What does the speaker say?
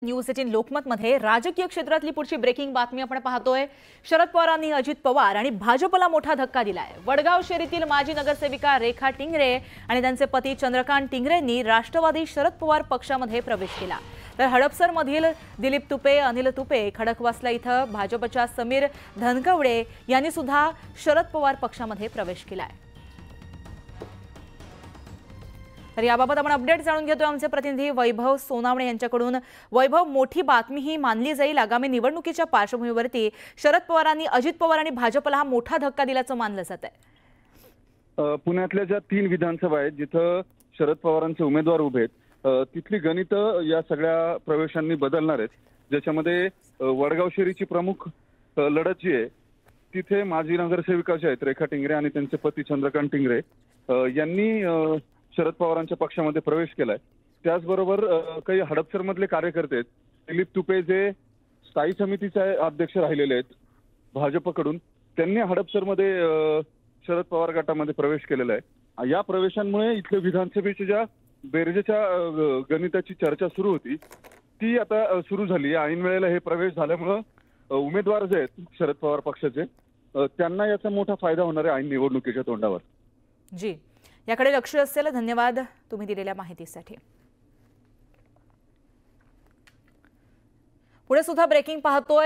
News 18 Lokmat मध्ये राजकीय क्षेत्रातली पुढची ब्रेकिंग बातमी आपण पाहतोय। शरद पवारांनी अजित पवार आणि भाजपला मोठा धक्का दिलाय। वडगाव शहरातील माजी नगरसेविका रेखा टिंगरे आणि त्यांचे पती चंद्रकांत टिंगरेंनी राष्ट्रवादी शरद पवार पक्षामध्ये प्रवेश केला। तर हडपसर मधील दिलीप तुपे, अनिल तुपे, खडकवासला इथं भाजपच्या समीर धनकवडे यांनी सुद्धा शरद पवार पक्षामध्ये प्रवेश केलाय। तर याबाबत आपण अपडेट जाणून घेतोय आमचे प्रतिनिधी वैभव सोनावणे यांच्याकडून। वैभव, मोठी बातमी ही मानली जाईल। आगामी निवडणुकीच्या पार्श्वभूमीवरती शरद पवारांनी अजित पवार आणि भाजपला हा मोठा धक्का दिल्याचं मानलं जात आहे। पुण्यातल्या ज्या 3 विधानसभा आहेत जिथं शरद पवारांचे उमेदवार उभे आहेत, तिथली गणित या सगळ्या प्रवेशांनी बदलणार आहेत। ज्याच्यामध्ये वडगाव शहरीची प्रमुख लढत जी आहे तिथे माजी नगरसेविका जे आहेत रेखा टिंगरे आणि त्यांचे पती चंद्रकांत टिंगरे यांनी शरद पवारांच्या पक्षामध्ये प्रवेश केलाय। त्याचबरोबर काही हडपसरमधले कार्यकर्ते दिलीप तुपे जे स्थायी समितीचे अध्यक्ष राहिलेले आहेत भाजपकडून, त्यांनी हडपसरमध्ये शरद पवार गटामध्ये प्रवेश केलेला आहे। या प्रवेशांमुळे इथल्या विधानसभेच्या ज्या बेरजेच्या गणिताची चर्चा सुरू होती ती आता सुरू झाली। ऐन वेळेला हे प्रवेश झाल्यामुळे उमेदवार जे आहेत शरद पवार पक्षाचे त्यांना याचा मोठा फायदा होणार आहे ऐन निवडणुकीच्या तोंडावर। जी, याकडे लक्ष असेल। धन्यवाद तुम्ही दिलेल्या माहितीसाठी। पुढे सुद्धा ब्रेकिंग पाहतोय।